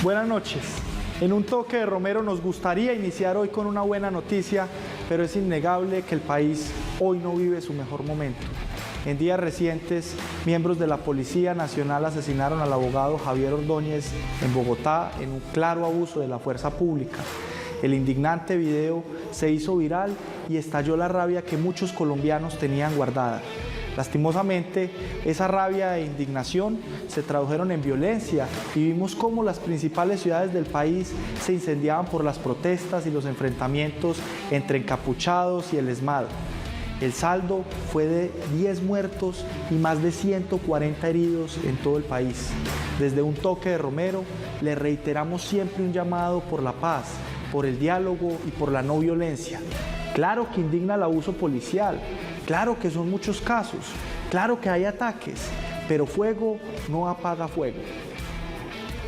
Buenas noches. En un toque de Romero nos gustaría iniciar hoy con una buena noticia, pero es innegable que el país hoy no vive su mejor momento. En días recientes, miembros de la Policía Nacional asesinaron al abogado Javier Ordóñez en Bogotá en un claro abuso de la fuerza pública. El indignante video se hizo viral y estalló la rabia que muchos colombianos tenían guardada. Lastimosamente, esa rabia e indignación se tradujeron en violencia y vimos cómo las principales ciudades del país se incendiaban por las protestas y los enfrentamientos entre encapuchados y el ESMAD. El saldo fue de 10 muertos y más de 140 heridos en todo el país. Desde un toque de Romero, le reiteramos siempre un llamado por la paz, por el diálogo y por la no violencia. Claro que indigna el abuso policial, claro que son muchos casos, claro que hay ataques, pero fuego no apaga fuego.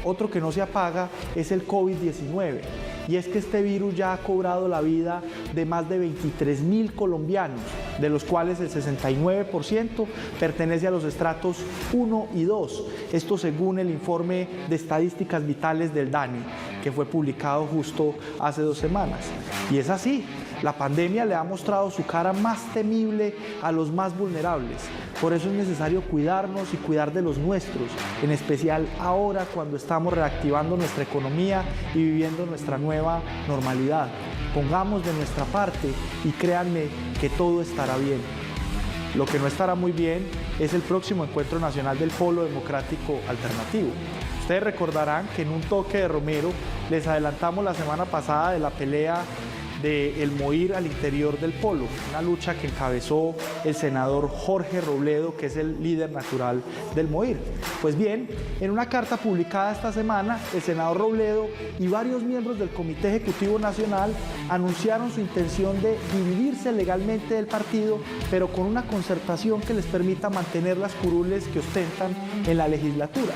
Otro que no se apaga es el COVID-19, y es que este virus ya ha cobrado la vida de más de 23.000 colombianos, de los cuales el 69% pertenece a los estratos 1 y 2, esto según el informe de estadísticas vitales del DANI, que fue publicado justo hace 2 semanas. Y es así. La pandemia le ha mostrado su cara más temible a los más vulnerables. Por eso es necesario cuidarnos y cuidar de los nuestros, en especial ahora cuando estamos reactivando nuestra economía y viviendo nuestra nueva normalidad. Pongamos de nuestra parte y créanme que todo estará bien. Lo que no estará muy bien es el próximo Encuentro Nacional del Polo Democrático Alternativo. Ustedes recordarán que en un toque de Romero les adelantamos la semana pasada de la pelea del MOIR al interior del Polo, una lucha que encabezó el senador Jorge Robledo, que es el líder natural del MOIR. Pues bien, en una carta publicada esta semana, el senador Robledo y varios miembros del Comité Ejecutivo Nacional anunciaron su intención de dividirse legalmente del partido, pero con una concertación que les permita mantener las curules que ostentan en la legislatura.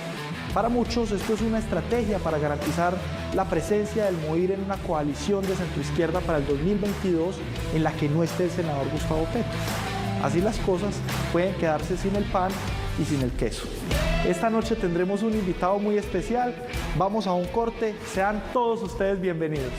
Para muchos esto es una estrategia para garantizar la presencia del MOIR en una coalición de centroizquierda para el 2022 en la que no esté el senador Gustavo Petro. Así las cosas pueden quedarse sin el pan y sin el queso. Esta noche tendremos un invitado muy especial, vamos a un corte, sean todos ustedes bienvenidos.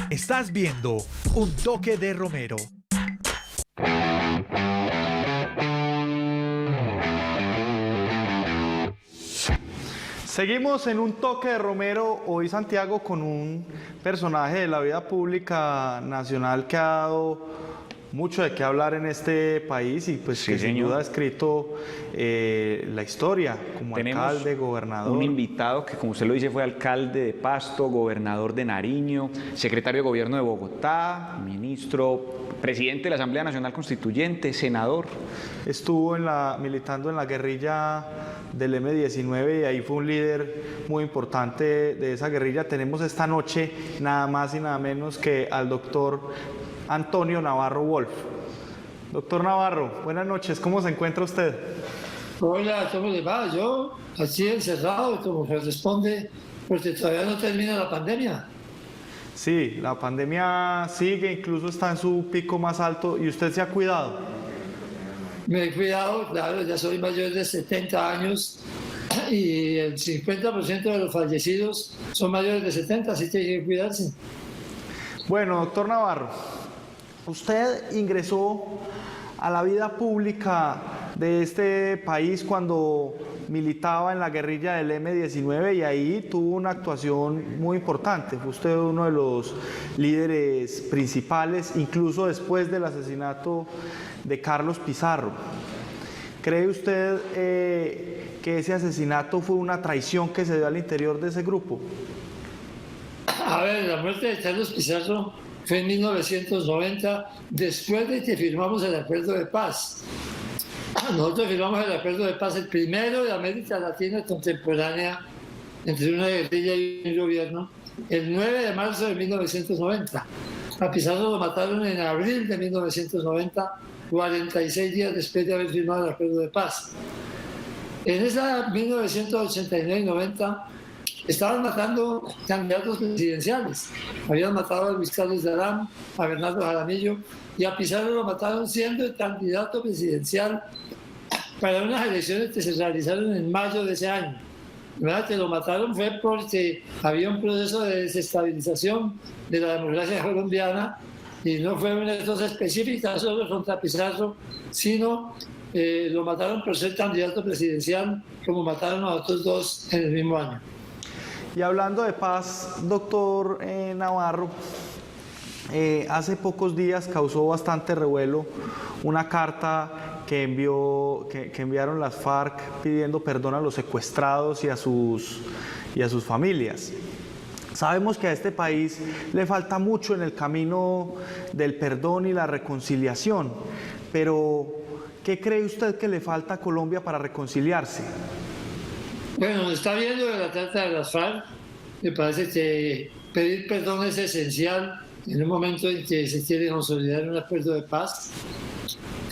Estás viendo Un Toque de Romero. Seguimos en Un Toque de Romero, hoy Santiago, con un personaje de la vida pública nacional que ha dado mucho de qué hablar en este país y pues sí, que sin duda ha escrito la historia como alcalde, gobernador. Un invitado que, como usted lo dice, fue alcalde de Pasto, gobernador de Nariño, secretario de gobierno de Bogotá, ministro, presidente de la Asamblea Nacional Constituyente, senador. Estuvo militando en la guerrilla del M-19 y ahí fue un líder muy importante de esa guerrilla. Tenemos esta noche nada más y nada menos que al doctor Antonio Navarro Wolf. Doctor Navarro, buenas noches, ¿cómo se encuentra usted? Hola, ¿cómo le va? Yo, así encerrado, como se responde, porque todavía no termina la pandemia. Sí, la pandemia sigue, incluso está en su pico más alto, ¿y usted se ha cuidado? Me he cuidado, claro, ya soy mayor de 70 años y el 50% de los fallecidos son mayores de 70, así que hay que cuidarse. Bueno, doctor Navarro, usted ingresó a la vida pública de este país cuando militaba en la guerrilla del M-19 y ahí tuvo una actuación muy importante. Fue usted uno de los líderes principales, incluso después del asesinato de Carlos Pizarro. ¿Cree usted que ese asesinato fue una traición que se dio al interior de ese grupo? A ver, la muerte de Carlos Pizarro fue en 1990, después de que firmamos el acuerdo de paz. Nosotros firmamos el acuerdo de paz, el primero de América Latina contemporánea, entre una guerrilla y un gobierno el 9 de marzo de 1990. A Pizarro lo mataron en abril de 1990, 46 días después de haber firmado el acuerdo de paz. En esa 1989 y 90 estaban matando candidatos presidenciales. Habían matado a Luis Carlos de Arán, a Bernardo Jaramillo, y a Pizarro lo mataron siendo el candidato presidencial para unas elecciones que se realizaron en mayo de ese año. La verdad que lo mataron fue porque había un proceso de desestabilización de la democracia colombiana y no fue una cosa específica solo contra Pizarro, sino lo mataron por ser candidato presidencial, como mataron a otros dos en el mismo año. Y hablando de paz, doctor Navarro, hace pocos días causó bastante revuelo una carta que enviaron las FARC pidiendo perdón a los secuestrados y a sus familias. Sabemos que a este país le falta mucho en el camino del perdón y la reconciliación, pero ¿qué cree usted que le falta a Colombia para reconciliarse? Bueno, está viendo de la trata de las FARC. Me parece que pedir perdón es esencial en un momento en que se quiere consolidar un acuerdo de paz.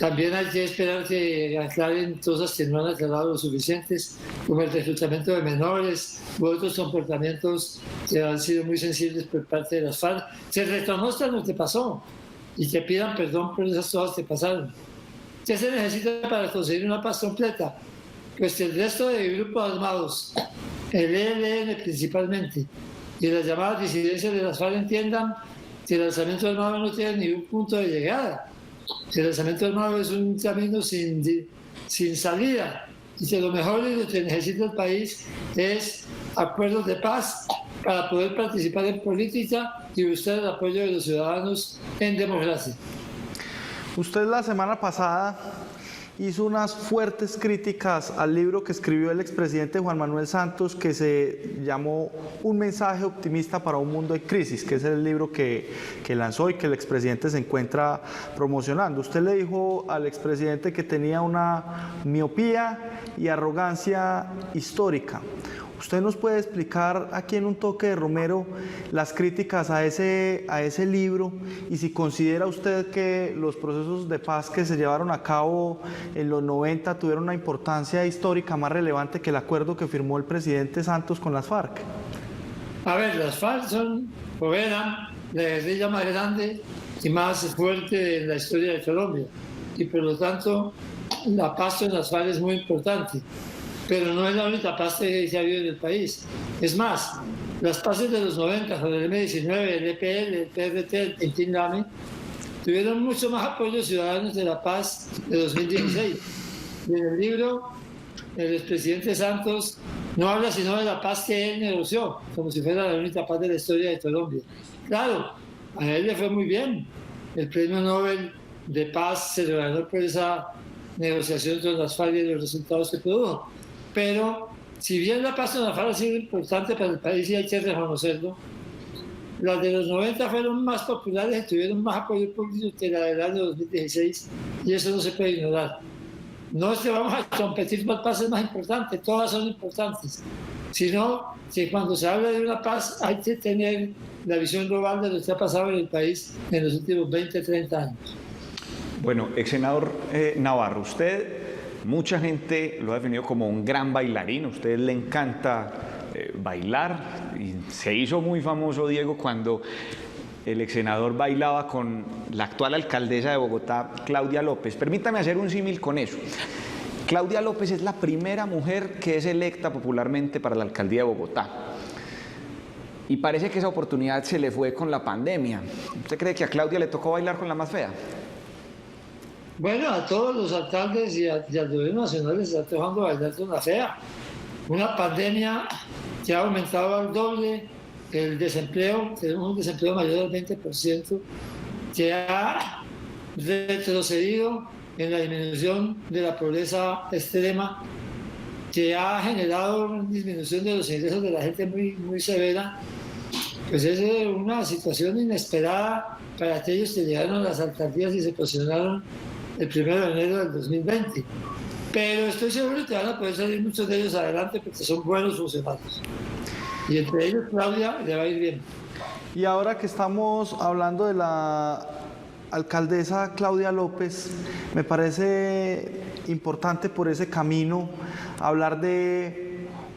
También hay que esperar que aclaren cosas que no han aclarado lo suficientes, como el reclutamiento de menores u otros comportamientos que han sido muy sensibles por parte de las FARC. Se reconozcan lo que pasó y que pidan perdón por esas cosas que pasaron. ¿Qué se necesita para conseguir una paz completa? Pues que el resto de grupos armados, el ELN principalmente, y las llamadas disidencias de las FARC entiendan que el alzamiento armado no tiene ningún punto de llegada. El alzamiento armado es un camino sin salida y que lo mejor y lo que necesita el país es acuerdos de paz para poder participar en política y buscar el apoyo de los ciudadanos en democracia. Usted la semana pasada hizo unas fuertes críticas al libro que escribió el expresidente Juan Manuel Santos, que se llamó Un mensaje optimista para un mundo en crisis, que es el libro que lanzó y que el expresidente se encuentra promocionando. Usted le dijo al expresidente que tenía una miopía y arrogancia histórica. ¿Usted nos puede explicar aquí en Un Toque de Romero las críticas a ese libro y si considera usted que los procesos de paz que se llevaron a cabo en los 90 tuvieron una importancia histórica más relevante que el acuerdo que firmó el presidente Santos con las FARC? A ver, las FARC son o eran la guerrilla más grande y más fuerte de la historia de Colombia y por lo tanto la paz en las FARC es muy importante. Pero no es la única paz que se ha habido en el país. Es más, las paces de los 90, con el M-19, el EPL, el PRT, el Tintin-Lame, tuvieron mucho más apoyo ciudadanos de la paz de 2016. Y en el libro, el expresidente Santos no habla sino de la paz que él negoció, como si fuera la única paz de la historia de Colombia. Claro, a él le fue muy bien. El premio Nobel de Paz se lo ganó por esa negociación con las FARC y los resultados que produjo. Pero si bien la paz en la FARC ha sido importante para el país y hay que reconocerlo, las de los 90 fueron más populares y tuvieron más apoyo político que la del año 2016 y eso no se puede ignorar. No es que vamos a competir por paces más importantes, todas son importantes, sino que cuando se habla de una paz hay que tener la visión global de lo que ha pasado en el país en los últimos 20, 30 años. Bueno, ex senador Navarro, usted... Mucha gente lo ha definido como un gran bailarín, a usted le encanta bailar y se hizo muy famoso, Diego, cuando el ex senador bailaba con la actual alcaldesa de Bogotá, Claudia López. Permítame hacer un símil con eso. Claudia López es la primera mujer que es electa popularmente para la alcaldía de Bogotá. Y parece que esa oportunidad se le fue con la pandemia. ¿Usted cree que a Claudia le tocó bailar con la más fea? Bueno, a todos los alcaldes y al gobierno nacional les está tocando bailar con la fea. Una pandemia que ha aumentado al doble el desempleo, tenemos un desempleo mayor del 20%, que ha retrocedido en la disminución de la pobreza extrema, que ha generado una disminución de los ingresos de la gente muy severa. Pues es una situación inesperada para aquellos que llegaron a las alcaldías y se posicionaron el 1 de enero del 2020. Pero estoy seguro que van a poder salir muchos de ellos adelante porque son buenos funcionarios. Y entre ellos Claudia le va a ir bien. Y ahora que estamos hablando de la alcaldesa Claudia López, me parece importante por ese camino hablar de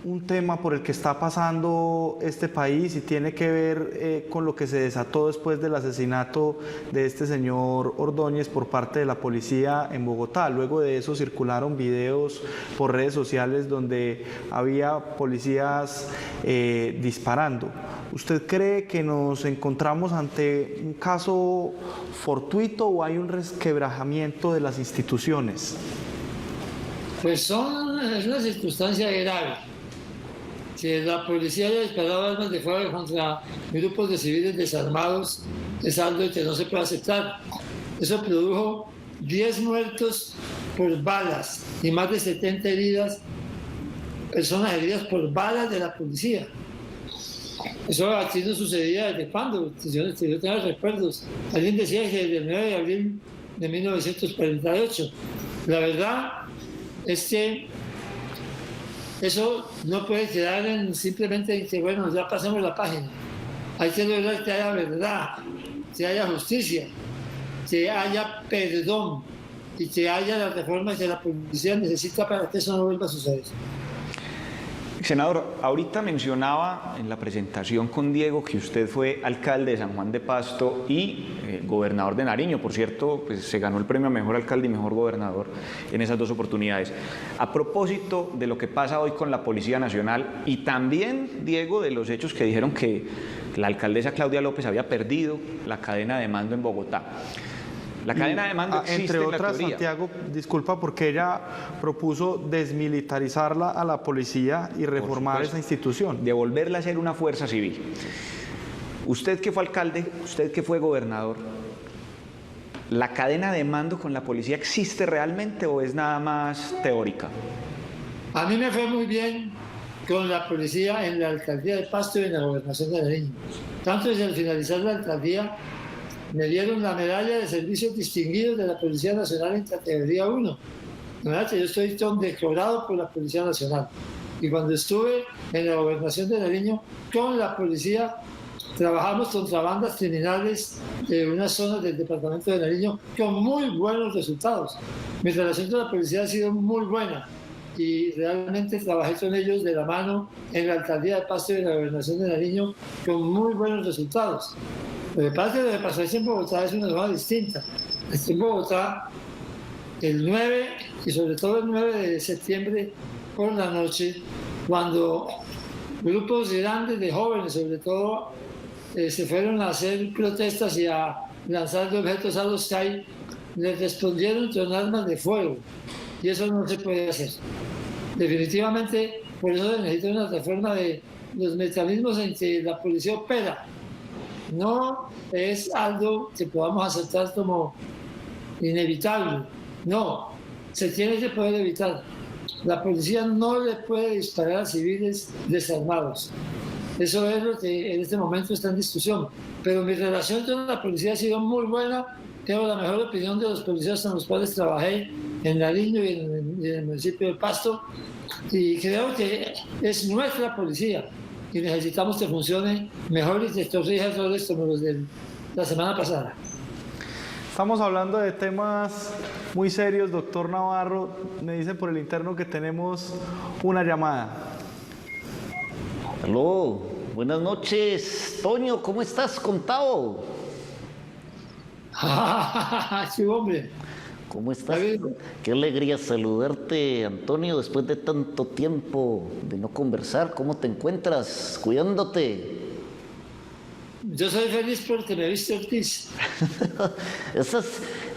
un tema por el que está pasando este país y tiene que ver con lo que se desató después del asesinato de este señor Ordóñez por parte de la policía en Bogotá. Luego de eso circularon videos por redes sociales donde había policías disparando. ¿Usted cree que nos encontramos ante un caso fortuito o hay un resquebrajamiento de las instituciones? Pues es una circunstancia grave. Que la policía haya disparado armas de fuego contra grupos de civiles desarmados es algo que no se puede aceptar. Eso produjo 10 muertos por balas y más de 70 heridas, personas heridas por balas de la policía. Eso aquí no sucedía desde cuándo, yo tengo recuerdos. Alguien decía que desde el 9 de abril de 1948. La verdad es que eso no puede quedar simplemente en que, bueno, ya pasemos la página. Hay que lograr que haya verdad, que haya justicia, que haya perdón y que haya las reformas que la policía necesita para que eso no vuelva a suceder. Senador, ahorita mencionaba en la presentación con Diego que usted fue alcalde de San Juan de Pasto y gobernador de Nariño. Por cierto, pues se ganó el premio a mejor alcalde y mejor gobernador en esas dos oportunidades. A propósito de lo que pasa hoy con la Policía Nacional y también, Diego, de los hechos que dijeron que la alcaldesa Claudia López había perdido la cadena de mando en Bogotá. La cadena de mando existe entre en la otras, teoría. Santiago, disculpa, porque ella propuso desmilitarizarla a la policía y reformar esa institución. Devolverla a ser una fuerza civil. Usted que fue alcalde, usted que fue gobernador, ¿la cadena de mando con la policía existe realmente o es nada más teórica? A mí me fue muy bien con la policía en la alcaldía de Pasto y en la gobernación de Nariño. Tanto desde al finalizar la alcaldía me dieron la medalla de servicios distinguidos de la Policía Nacional en categoría 1. La verdad que yo estoy condecorado por la Policía Nacional. Y cuando estuve en la gobernación de Nariño, con la policía trabajamos contra bandas criminales de unas zonas del departamento de Nariño con muy buenos resultados. Mi relación con la policía ha sido muy buena y realmente trabajé con ellos de la mano en la alcaldía de Pasto y en la gobernación de Nariño con muy buenos resultados. Lo que pasa es que lo que pasó en Bogotá es una cosa distinta. En Bogotá, el 9 y sobre todo el 9 de septiembre por la noche, cuando grupos grandes de jóvenes, sobre todo, se fueron a hacer protestas y a lanzar objetos a los CAI, les respondieron con armas de fuego. Y eso no se puede hacer. Definitivamente, por eso se necesita una reforma de los mecanismos en que la policía opera. No es algo que podamos aceptar como inevitable. No, se tiene que poder evitar. La policía no le puede disparar a civiles desarmados. Eso es lo que en este momento está en discusión. Pero mi relación con la policía ha sido muy buena. Tengo la mejor opinión de los policías con los cuales trabajé en Nariño y en el municipio de Pasto. Y creo que es nuestra policía. Y necesitamos que funcione mejor y que corrija errores como los de la semana pasada. Estamos hablando de temas muy serios, doctor Navarro. Me dicen por el interno que tenemos una llamada. Aló, buenas noches. Toño, ¿cómo estás, contado? Sí, hombre. ¿Cómo estás? Qué alegría saludarte, Antonio, después de tanto tiempo de no conversar. ¿Cómo te encuentras? Cuidándote. Yo soy feliz porque me viste Ortiz. Ese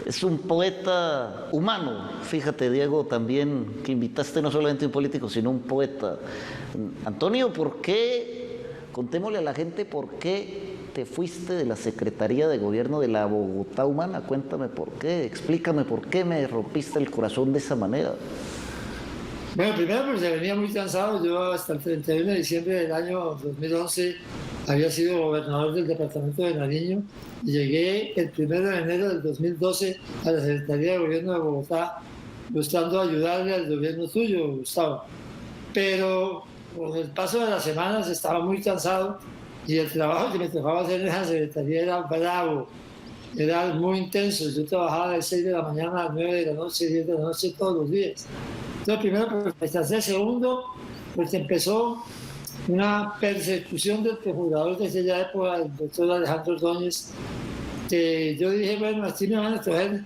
es un poeta humano. Fíjate, Diego, también que invitaste no solamente un político, sino un poeta. Antonio, ¿por qué? Contémosle a la gente por qué te fuiste de la Secretaría de Gobierno de la Bogotá Humana. Cuéntame por qué, explícame por qué me rompiste el corazón de esa manera. Bueno, primero porque venía muy cansado. Yo hasta el 31 de diciembre del año 2011 había sido gobernador del departamento de Nariño y llegué el 1 de enero del 2012 a la Secretaría de Gobierno de Bogotá buscando ayudarle al gobierno tuyo, Gustavo. Pero con el paso de las semanas estaba muy cansado y el trabajo que me tocaba hacer en esa secretaría era bravo, era muy intenso. Yo trabajaba de 6 de la mañana a 9 de la noche, 10 de la noche todos los días. Entonces, primero, me cansé. Segundo, porque empezó una persecución del procurador de aquella época, el doctor Alejandro Ordóñez, que yo dije, bueno, así me van a coger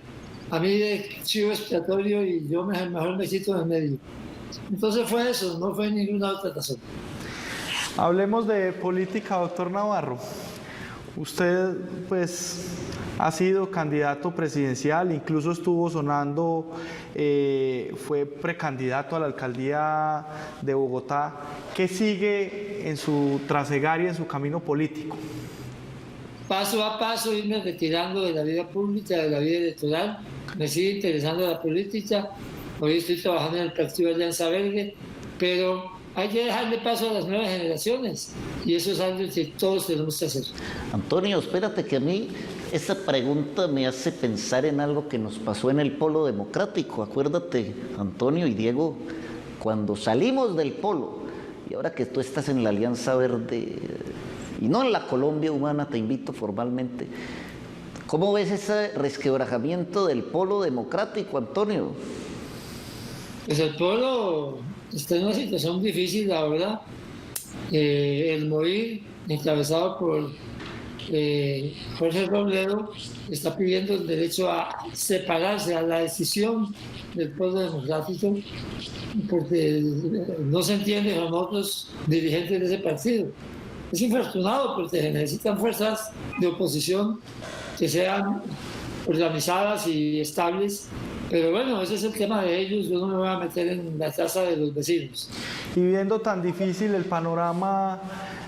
a mí de chivo expiatorio y yo mejor me quito en medio. Entonces fue eso, no fue ninguna otra razón. Hablemos de política, doctor Navarro. Usted, pues, ha sido candidato presidencial, incluso estuvo sonando, fue precandidato a la alcaldía de Bogotá. ¿Qué sigue en su trasegar y en su camino político? Paso a paso irme retirando de la vida pública, de la vida electoral. Me sigue interesando la política. Hoy estoy trabajando en el partido Alianza Verde, pero hay que dejarle paso a las nuevas generaciones y eso es algo que todos tenemos que hacer. Antonio, espérate que a mí esta pregunta me hace pensar en algo que nos pasó en el Polo Democrático. Acuérdate, Antonio y Diego, cuando salimos del Polo y ahora que tú estás en la Alianza Verde y no en la Colombia Humana, te invito formalmente. ¿Cómo ves ese resquebrajamiento del Polo Democrático, Antonio? Pues el pueblo está en una situación difícil ahora. El MOVID, encabezado por Jorge Robledo, está pidiendo el derecho a separarse, a la decisión del pueblo democrático, porque no se entiende con otros dirigentes de ese partido. Es infortunado porque se necesitan fuerzas de oposición que sean organizadas y estables. Pero bueno, ese es el tema de ellos, yo no me voy a meter en la casa de los vecinos. Y viendo tan difícil el panorama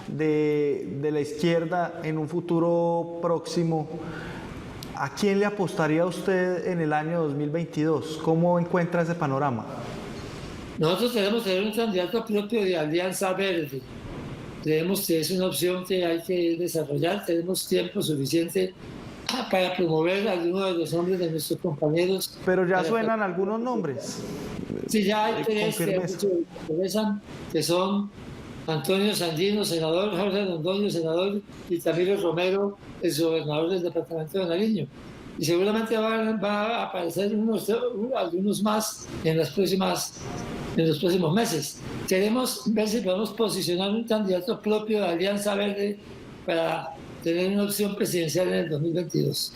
de la izquierda en un futuro próximo, ¿a quién le apostaría usted en el año 2022? ¿Cómo encuentra ese panorama? Nosotros tenemos que tener un candidato propio de Alianza Verde. Creemos que es una opción que hay que desarrollar, tenemos tiempo suficiente para promover a alguno de los nombres de nuestros compañeros. Pero ya suenan algunos nombres. Sí, ya hay tres que interesan, que son Antonio Sandino, senador, Jorge Londoño, senador, y Camilo Romero, el gobernador del departamento de Nariño. Y seguramente va a aparecer algunos más en los próximos meses. Queremos ver si podemos posicionar un candidato propio de Alianza Verde para tener una opción presidencial en el 2022.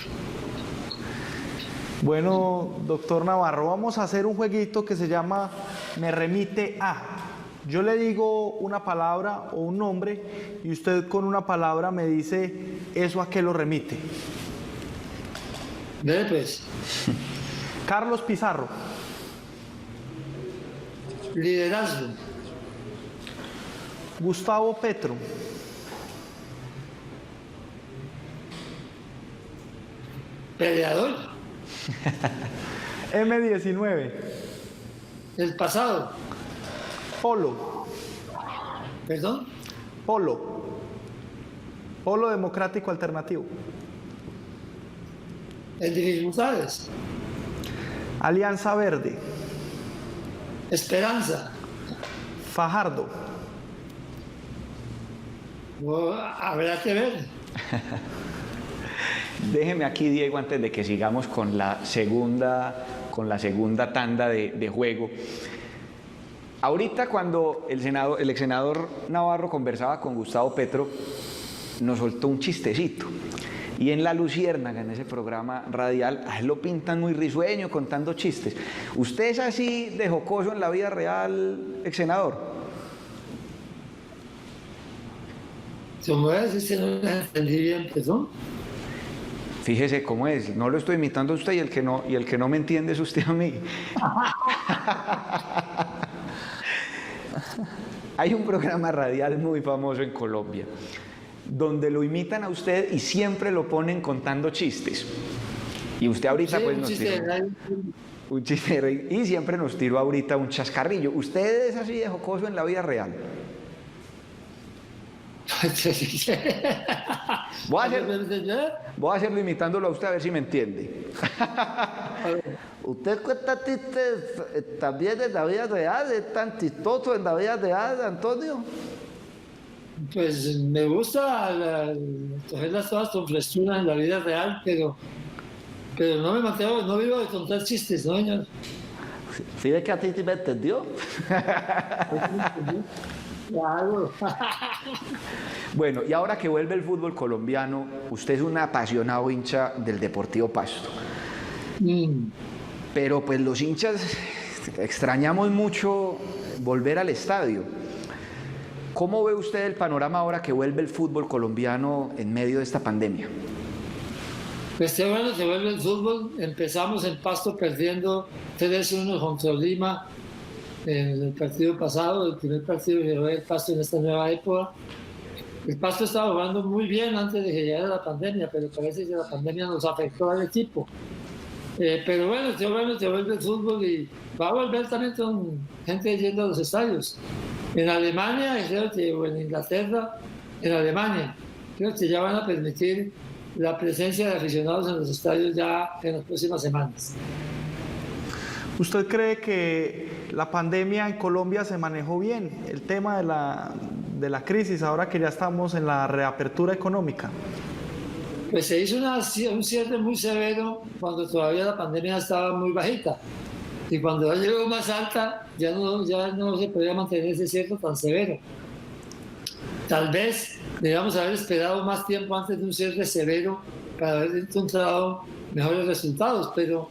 Bueno, doctor Navarro, vamos a hacer un jueguito que se llama Me remite a. Yo le digo una palabra o un nombre y usted con una palabra me dice eso a qué lo remite. Dale pues. Carlos Pizarro. Liderazgo. Gustavo Petro. Peleador. M19. El pasado. Polo. ¿Perdón? Polo. Polo Democrático Alternativo. En dificultades. Alianza Verde. Esperanza. Fajardo. Habrá que ver. Déjeme aquí, Diego, antes de que sigamos con la segunda tanda de juego. Ahorita cuando el ex senador Navarro conversaba con Gustavo Petro, nos soltó un chistecito. Y en La Luciérnaga, en ese programa radial, a él lo pintan muy risueño, contando chistes. ¿Usted es así de jocoso en la vida real, ex senador? Como es que no le entendí bien, perdón. Fíjese cómo es, no lo estoy imitando a usted y el que no me entiende es usted a mí. Hay un programa radial muy famoso en Colombia donde lo imitan a usted y siempre lo ponen contando chistes. Y usted ahorita Sí, pues un nos chiste tiró de nadie. un chiste de reír, y siempre nos tiró ahorita un chascarrillo. ¿Usted es así de jocoso en la vida real? Voy a hacerlo imitándolo a usted a ver si me entiende. Usted cuenta chistes también en la vida real, es tan chistoso en la vida real, Antonio. Pues me gusta cogerlas todas con frescura en la vida real, pero no me mantengo, no vivo de contar chistes, ¿no, señor? ¿Sí ve que a ti sí me entendió? Claro. Bueno, y ahora que vuelve el fútbol colombiano, usted es un apasionado hincha del Deportivo Pasto. Pero pues los hinchas extrañamos mucho volver al estadio. ¿Cómo ve usted el panorama ahora que vuelve el fútbol colombiano en medio de esta pandemia? Pues qué bueno que vuelve el fútbol. Empezamos en Pasto perdiendo 3-1 contra Lima en el partido pasado, el primer partido que juega el Pasto en esta nueva época. El Pasto estaba jugando muy bien antes de que llegara la pandemia, pero parece que la pandemia nos afectó al equipo. Pero bueno que vuelve el fútbol y va a volver también con gente yendo a los estadios. En Alemania, creo que, o en Inglaterra, en Alemania, creo que ya van a permitir la presencia de aficionados en los estadios ya en las próximas semanas. ¿Usted cree que la pandemia en Colombia se manejó bien? El tema de la crisis, ahora que ya estamos en la reapertura económica. Pues se hizo un cierre muy severo cuando todavía la pandemia estaba muy bajita. Y cuando ya llegó más alta, ya no se podía mantener ese cierre tan severo. Tal vez debíamos haber esperado más tiempo antes de un cierre severo para haber encontrado mejores resultados, pero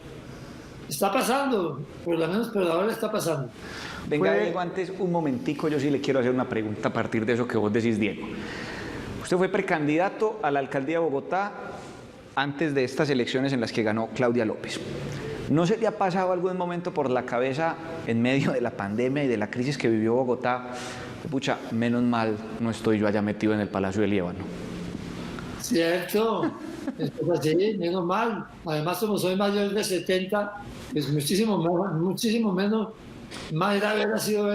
está pasando, por lo menos por ahora está pasando. Venga, Diego, antes un momentico, yo sí le quiero hacer una pregunta a partir de eso que vos decís, Diego. Usted fue precandidato a la alcaldía de Bogotá antes de estas elecciones en las que ganó Claudia López. ¿No se le ha pasado algún momento por la cabeza, en medio de la pandemia y de la crisis que vivió Bogotá, pucha, menos mal no estoy yo allá metido en el Palacio del Líbano? Cierto, es así, menos mal. Además, como soy mayor de 70, pues muchísimo menos más grave haber sido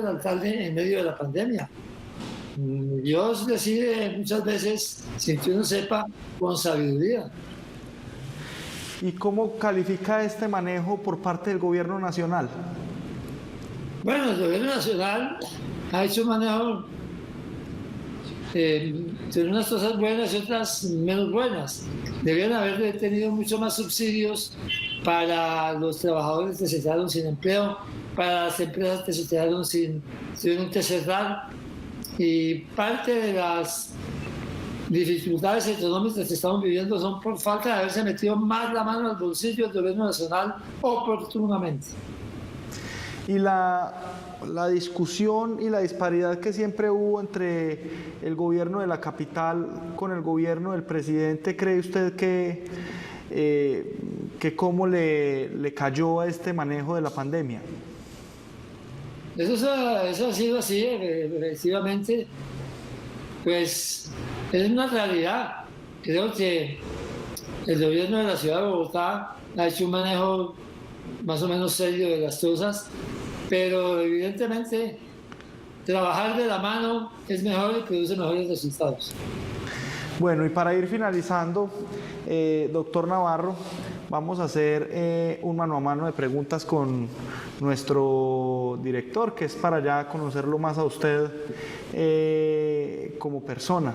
el alcalde en medio de la pandemia. Dios decide muchas veces, sin que uno sepa, con sabiduría. ¿Y cómo califica este manejo por parte del gobierno nacional? Bueno, el gobierno nacional ha hecho un manejo tiene unas cosas buenas y otras menos buenas. Debían haber tenido mucho más subsidios para los trabajadores que se quedaron sin empleo, para las empresas que se quedaron tuvieron que cerrar, y parte de las dificultades económicas que estamos viviendo son por falta de haberse metido más la mano al bolsillo del gobierno nacional oportunamente. Y la discusión y la disparidad que siempre hubo entre el gobierno de la capital con el gobierno del presidente, ¿cree usted que cómo le cayó a este manejo de la pandemia? Eso ha sido así, efectivamente. Pues es una realidad. Creo que el gobierno de la ciudad de Bogotá ha hecho un manejo más o menos serio de las cosas, pero evidentemente trabajar de la mano es mejor y produce mejores resultados. Bueno, y para ir finalizando, doctor Navarro, vamos a hacer un mano a mano de preguntas con nuestro director, que es para ya conocerlo más a usted como persona.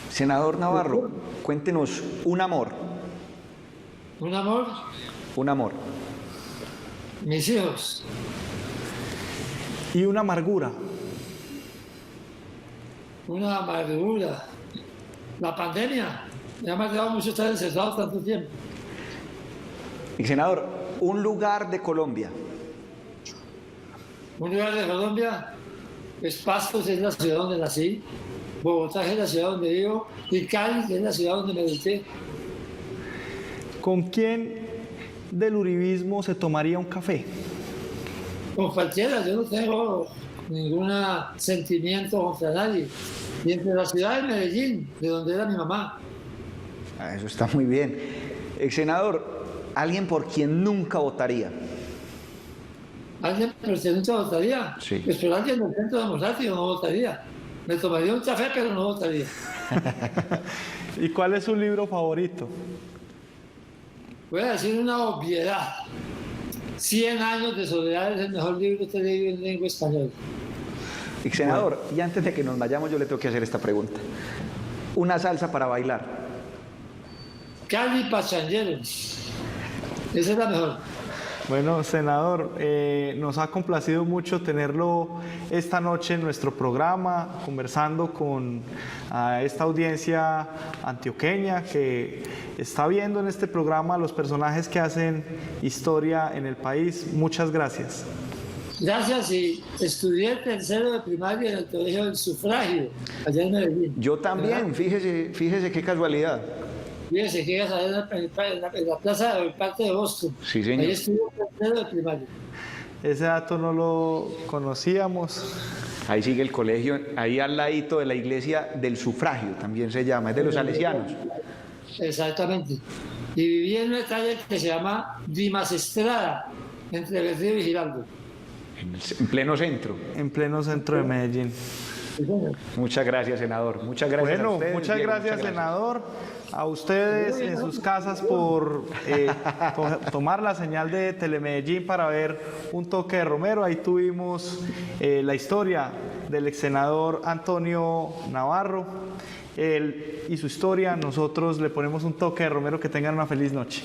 Senador Navarro, cuéntenos un amor. ¿Un amor? Un amor. Mis hijos. Y una amargura. Una amargura. La pandemia. Ya me ha quedado mucho estar encerrado tanto tiempo. Y senador, un lugar de Colombia. Un lugar de Colombia, pues Pasto es la ciudad donde nací, Bogotá es la ciudad donde vivo y Cali es la ciudad donde me eduqué. ¿Con quién del uribismo se tomaría un café? Con cualquiera, yo no tengo ningún sentimiento contra nadie. Y entre la ciudad de Medellín, de donde era mi mamá. Eso está muy bien. Senador, alguien por quien nunca votaría. ¿Alguien por quien nunca votaría? Sí. Pues por alguien del centro democrático no votaría. Me tomaría un café, pero no votaría. ¿Y cuál es su libro favorito? voy a decir una obviedad. 100 años de soledad es el mejor libro que he leído en lengua española. Ex senador, y antes de que nos vayamos yo le tengo que hacer esta pregunta. Una salsa para bailar. Cali Pachanguero. Esa es la mejor. Bueno, senador, nos ha complacido mucho tenerlo esta noche en nuestro programa, conversando con esta audiencia antioqueña que está viendo en este programa los personajes que hacen historia en el país. Muchas gracias. Gracias, y estudié tercero de primaria en el Colegio del Sufragio, allá en Medellín. Yo también, fíjese qué casualidad. Fíjese que llegas allá en la plaza del Parque de Boston. Sí, señor. Ahí estudié tercero de primaria. Ese dato no lo conocíamos. Ahí sigue el colegio, ahí al ladito de la iglesia del Sufragio, también se llama, es de los salesianos. Exactamente. Y viví en una calle que se llama Dimas Estrada, entre Berrío y Giraldo. En pleno centro. En pleno centro de Medellín. Muchas gracias, senador. Muchas gracias a ustedes. Muchas Diego, gracias, senador. A ustedes en sus casas por tomar la señal de Telemedellín para ver Un Toque de Romero. Ahí tuvimos la historia del ex senador Antonio Navarro. Él y su historia. Nosotros le ponemos un toque de Romero. Que tengan una feliz noche.